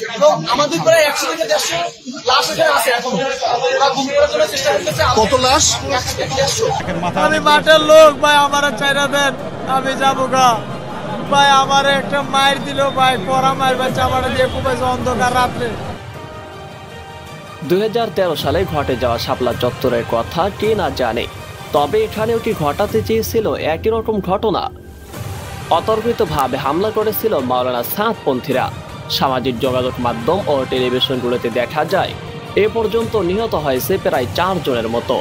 এবং আমাদের প্রায় 100 থেকে 150 লাশ এখানে আছে এখনো। ওরা গুম করার জন্য চেষ্টা করতেছে। কত লাশ? 100 থেকে 150। আমি মাঠের লোক ভাই, আমার চাইরা দেন, আমি যাবো গা ভাই। আমার একটা মায়ের দিল ভাই, পড়া মায়ের বাচ্চা আমার দিয়ে কুপাইছে অন্ধকার রাত্রে। 2013 সালে ঘটে যাওয়া শাপলা চত্বরের কথা কে না জানে, তবে এখানেও কি ঘটাতে চেয়েছিল একই রকম ঘটনা? অতর্কিতভাবে হামলা করেছিল মাওলানা সাদপন্থীরা। সামাজিক যোগাযোগ মাধ্যম ও টেলিভিশনগুলোতে দেখা যায় এ পর্যন্ত নিহত হয়েছে প্রায় 4 জনের মতো,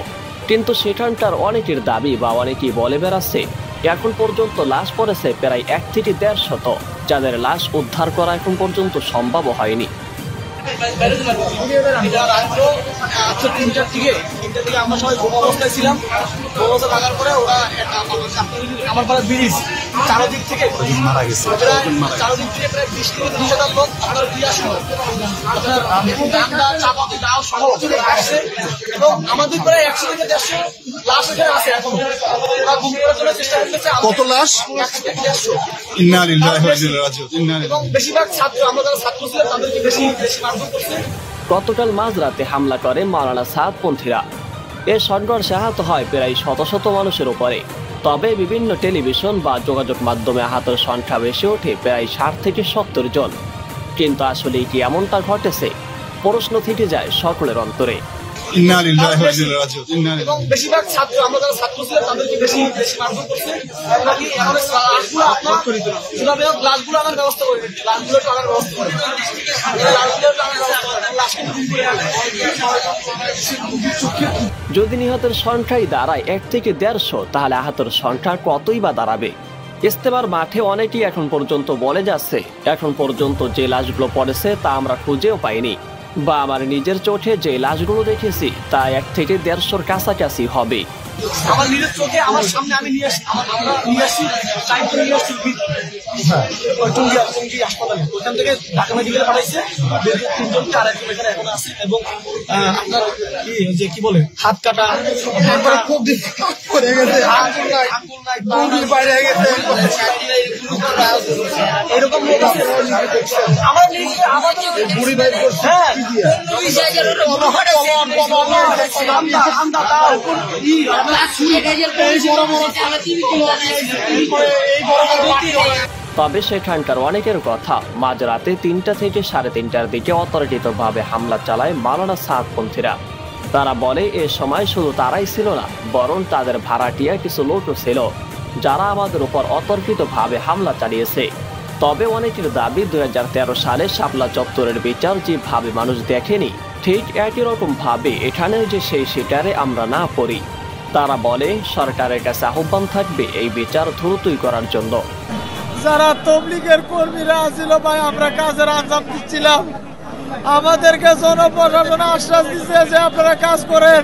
কিন্তু সেখানকার অনেকের দাবি বা অনেকেই বলে বেড়াচ্ছে এখন পর্যন্ত লাশ পড়েছে প্রায় 1 থেকে 150, যাদের লাশ উদ্ধার করা এখন পর্যন্ত সম্ভব হয়নি। তিনটার দিকে আমরা সবাই ঘুম অবস্থায় ছিলাম। ঘুম অবস্থা থাকার পরে ওরা আমার পাড়া ব্রিজ চারদিক থেকে মারা গেছে। চারদিক থেকে প্রায় 20 থেকে 30,000 লোক আপনার দিয়ে আসলো। এবং আমাদের প্রায় 100 থেকে 150 লাশ এখানে আছে এখনো। ওরা গুম করার জন্য চেষ্টা করতেছে। কত লাশ? 100 থেকে 150। ইন্না লিল্লাহি ওয়া ইন্না ইলাইহি রাজিউন। এবং বেশিরভাগ ছাত্র, আমরা যারা ছাত্র ছিলাম তাদেরকে বেশি মারধর করছে। গতকাল মাঝরাতে হামলা করে মাওলানা সাদপন্থীরা। এ সংঘর্ষে আহত হয় প্রায় শত শত মানুষের উপরে, তবে বিভিন্ন টেলিভিশন বা যোগাযোগ মাধ্যমে আহতের সংখ্যা বেশি ওঠে প্রায় 60 থেকে 70 জন। কিন্তু আসলে কি এমনটা ঘটেছে? প্রশ্ন থেকে যায় সকলের অন্তরে। ইন্না লিল্লাহি ওয়া ইন্না ইলাইহি রাজিউন। এবং বেশিরভাগ ছাত্র, আমরা যারা ছাত্র ছিলাম তাদেরকে বেশি মারধর করছে। নাকি এখন যেভাবে লাশগুলো আনার ব্যবস্থা করে দিচ্ছে, লাশগুলো আনার ব্যবস্থা করে যদি নিহতের সংখ্যাই দাঁড়ায় 1 থেকে 150, তাহলে আহতের সংখ্যা কতই বা দাঁড়াবে? ইজতেমার মাঠে অনেকেই এখন পর্যন্ত বলে যাচ্ছে এখন পর্যন্ত যে লাশগুলো পড়েছে তা আমরা খুঁজেও পাইনি, বা আমার নিজের চোখে যে লাশগুলো দেখেছি তা 1 থেকে 150-র কাছাকাছি হবে। আমার নিজের চোখে আমার সামনে আমি নিয়ে আসছি, আমরা নিয়ে আসছি চারজন নিয়ে আসছি টঙ্গী হাসপাতালে। ওইখান থেকে ঢাকা মেডিকেলে পাঠাইছে 3জনকে, আর একজন এখানে এখন আছে। এবং আপনার কি বলে হাত কাটা, খুব পড়ে গেছে, আঙ্গুল নাই, বাইরে গেছে, এরকম লোক আছে। আমার নিজে আমাদের বুড়ি ভাই করছে। হ্যাঁ, ওই জায়গার তবে সেখানকার অনেকের কথা, মাঝরাতে 3টা থেকে 3:30টার দিকে অতর্কিতভাবে হামলা চালায় মাওলানা সাদপন্থীরা। তারা বলে এ সময় শুধু তারাই ছিল না, বরং তাদের ভাড়াটিয়া কিছু লোকও ছিল যারা আমাদের উপর অতর্কিতভাবে হামলা চালিয়েছে। তবে অনেকের দাবি 2013 সালে শাপলা চত্বরের বিচার যেভাবে মানুষ দেখেনি, ঠিক একই রকম ভাবে এখানেও যে সেই শিকারে আমরা না পড়ি। তারা বলে সরকারের কাছে আহ্বান থাকবে এই বিচার দ্রুতই করার জন্য। যারা তবলিগের কর্মীরা ছিল ভাই, আমরা কাজের আঞ্জাম দিচ্ছিলাম, আমাদেরকে জনপ্রশাসন আশ্বাস দিচ্ছে যে আপনারা কাজ করেন,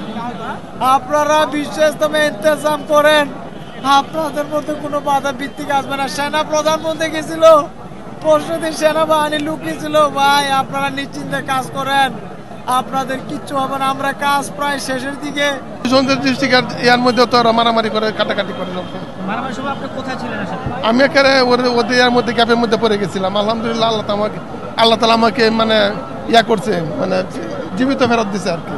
আপনারা বিশেষভাবে ইন্তজাম করেন, আপনাদের মধ্যে কোনো বাধা ভিত্তিক আসবে না। সেনা প্রধানমন্ত্রী গেছিল, পরশুদিন সেনাবাহিনী লুকিয়েছিল, ভাই আপনারা নিশ্চিন্তে কাজ করেন, আপনাদের কিচ্ছু হবে না। আমরা কাজ প্রায় শেষের দিকে। এর মধ্যে তো মারামারি করে, কাটাকাটি করে। আমি এখানে ওদের মধ্যে গ্যাপের মধ্যে পড়ে গেছিলাম। আলহামদুলিল্লাহ আল্লাহ তাআলা আমাকে মানে করছে, মানে জীবিত ফেরত দিছে আর কি।